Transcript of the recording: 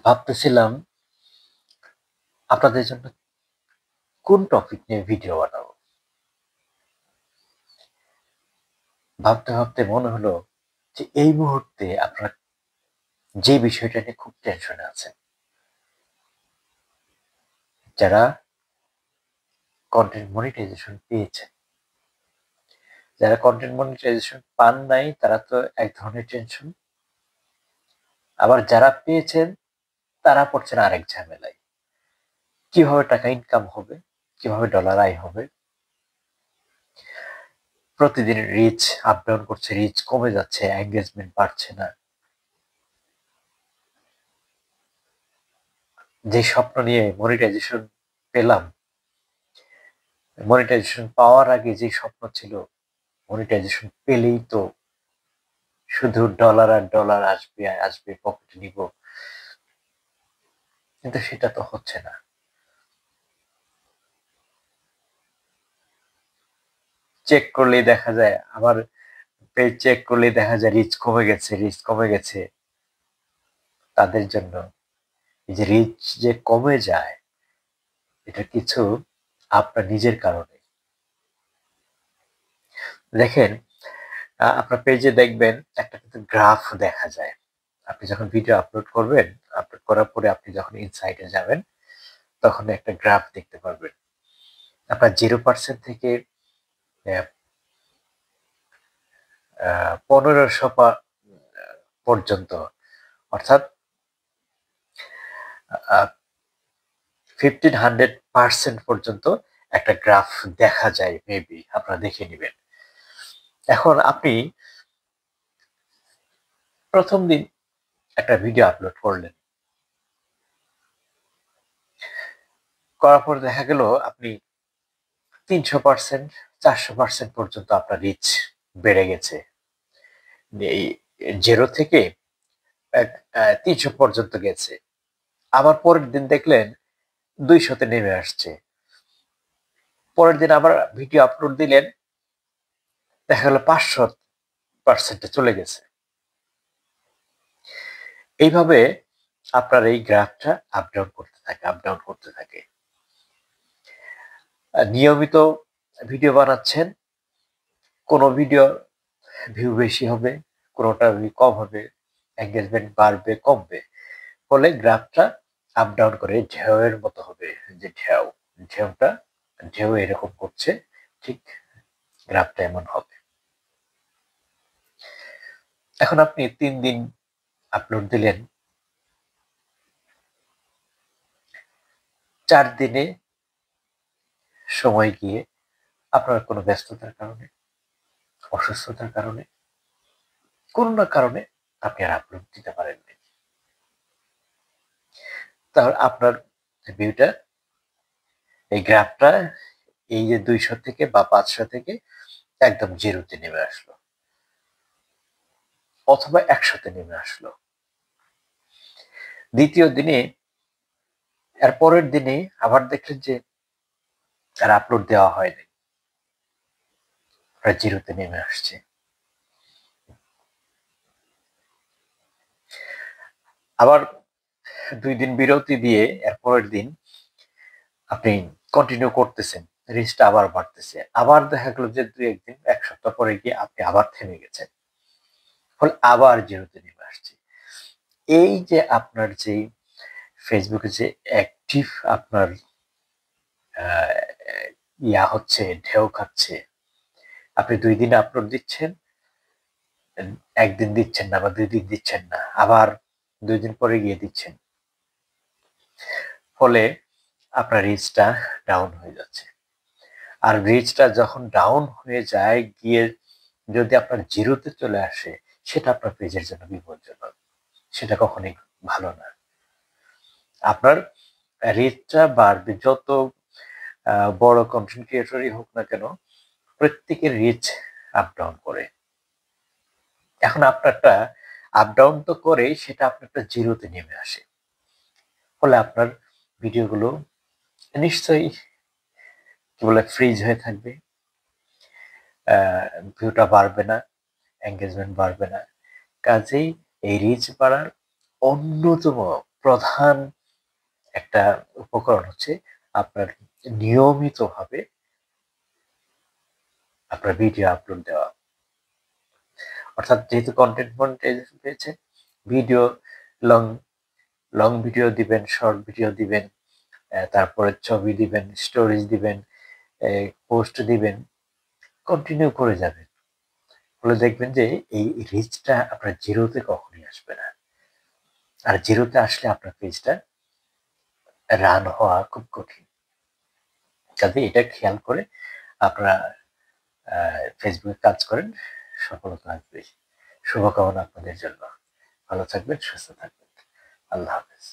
ভাবতেছিলাম আপনাদের জন্য কোন টপিক নিয়ে ভিডিও বানাবো। ভাবতে ভাবতে মনে হলো যে এই মুহূর্তে আপনারা যে বিষয়টা নিয়ে খুব টেনশনে আছেন, যারা কন্টেন্ট মনিটাইজেশন পেয়েছেন, যারা কন্টেন্ট মনিটাইজেশন পান নাই তারা তো এক ধরনের টেনশন, আবার যারা পেয়েছেন তারা পড়ছেন আরেক ঝামেলায়। কিভাবে টাকা ইনকাম হবে, কিভাবে ডলার আয় হবে। প্রতিদিন রিচ আপ ডাউন করছে, রিচ কমে যাচ্ছে, এঙ্গেজমেন্ট বাড়ছে না। যে স্বপ্ন নিয়ে মনিটাইজেশন পেলাম, মনিটাইজেশন পাওয়ার আগে যে স্বপ্ন ছিল মনিটাইজেশন পেলেই তো শুধু ডলার আর ডলার আসবে আসবে, পকেটে নিব, কিন্তু সেটা তো হচ্ছে না। চেক করলেই দেখা যায়, আবার পেজ চেক করলেই দেখা যায় রিচ কমে গেছে, রিচ কমে গেছে। তাদের জন্য এই যে রিচ যে কমে যায়, এটা কিছু আপনার নিজের কারণে। দেখেন, আপনার পেজে দেখবেন একটা কিন্তু গ্রাফ দেখা যায়। আপনি যখন ভিডিও আপলোড করবেন, আপলোড করার পরে আপনি যখন ইনসাইটে যাবেন তখন একটা গ্রাফ দেখতে পারবেন। আপনার 0% থেকে 1500 পর্যন্ত, অর্থাৎ 1500% পর্যন্ত একটা গ্রাফ দেখা যায়। মেবি আপনারা দেখে নেবেন। এখন আপনি প্রথম দিন একটা ভিডিও আপলোড করলেন, করার পর দেখা গেল আপনি 300%, 400% পর্যন্ত আপনার রিচ বেড়ে গেছে। এই 0 থেকে 300 পর্যন্ত গেছে। আবার পরের দিন দেখলেন 200-তে নেমে আসছে। পরের দিন আবার ভিডিও আপলোড দিলেন, দেখা গেল 500% চলে গেছে। এইভাবে আপনার এই গ্রাফটা আপ ডাউন করতে থাকে, আপ ডাউন করতে থাকে। নিয়মিত ভিডিও বানাচ্ছেন, কোনো ভিডিও ভিউ বেশি হবে, কোনোটা ভিউ কম হবে, এঙ্গেজমেন্ট বাড়বে কমবে, ফলে গ্রাফটা আপ ডাউন করে ঢেউয়ের মতো হবে। যে ঢেউটা ঢেউ এরকম করছে, ঠিক গ্রাফটা এমন হবে। এখন আপনি 3 দিন আপলোড দিলেন, 4 দিনে সময় গিয়ে আপনার কোনো ব্যস্ততার কারণে, অসুস্থতার কারণে, কোনো না কারণে আপনি আর আপলোড দিতে পারেননি। তাহলে আপনার ভিউটা, এই গ্রাফটা এই যে 200 থেকে বা 500 থেকে একদম 0-তে নেমে আসলো, অথবা 100-তে নেমে আসলো। দ্বিতীয় দিনে, এর পরের দিনে আবার দেখলেন যে আর আপলোড দেওয়া হয়নি, প্রায় 0-তে নেমে আসছে। আবার 2 দিন বিরতি দিয়ে এর পরের দিন আপনি কন্টিনিউ করতেছেন, রিচটা আবার বাড়তেছে। আবার দেখা গেল যে 2-1 দিন, 1 সপ্তাহ পরে গিয়ে আপনি আবার থেমে গেছেন, ফলে আবার 0-তে নেমে আসছে। এই যে আপনার যে ফেসবুকে যে অ্যাক্টিভ আপনার হচ্ছে, ঢেউ খাচ্ছে। আপনি 2 দিন আপলোড দিচ্ছেন, 1 দিন দিচ্ছেন না বা 2 দিন দিচ্ছেন না, আবার 2 দিন পরে গিয়ে দিচ্ছেন, ফলে আপনার রিচটা ডাউন হয়ে যাচ্ছে। আর রিচটা যখন ডাউন হয়ে যায়, গিয়ে যদি আপনার 0-তে চলে আসে, সেটা আপনার পেজের জন্য বিপজ্জনক। সেটা কখনোই ভালো না। আপনার রিচটা বাড়বে, যত বড় কন্টেন্ট ক্রিয়েটরই হোক না কেন, প্রত্যেকের রিচ আপ ডাউন করে। এখন আপনারটা আপ ডাউন তো করে, সেটা আপনারটা 0-তে নেমে আসে, ফলে আপনার ভিডিওগুলো নিশ্চয়ই কি বলে ফ্রিজ হয়ে থাকবে, ভিউটা বাড়বে না, এঙ্গেজমেন্ট বাড়বে না। কাজেই এই রিচ বাড়ার অন্যতম প্রধান একটা উপকরণ হচ্ছে আপনার নিয়মিতভাবে আপনার ভিডিও আপলোড দেওয়া। অর্থাৎ যেহেতু কন্টেন্ট মনিটাইজেশন পেয়েছে, ভিডিও লং লং ভিডিও দিবেন, শর্ট ভিডিও দিবেন, তারপরে ছবি দিবেন, স্টোরিজ দিবেন, পোস্ট দিবেন, কন্টিনিউ করে যাবেন। ফলে দেখবেন যে এই রিচটা আপনার জিরোতে কখনোই আসবে না। আর জিরোতে আসলে আপনার পেজটা রান হওয়া খুব কঠিন। কাজে এটা খেয়াল করে আপনারা ফেসবুকে কাজ করেন, সফলতা আসবে। শুভকামনা আপনাদের জন্য। ভালো থাকবেন, সুস্থ থাকবেন। আল্লাহ হাফেজ।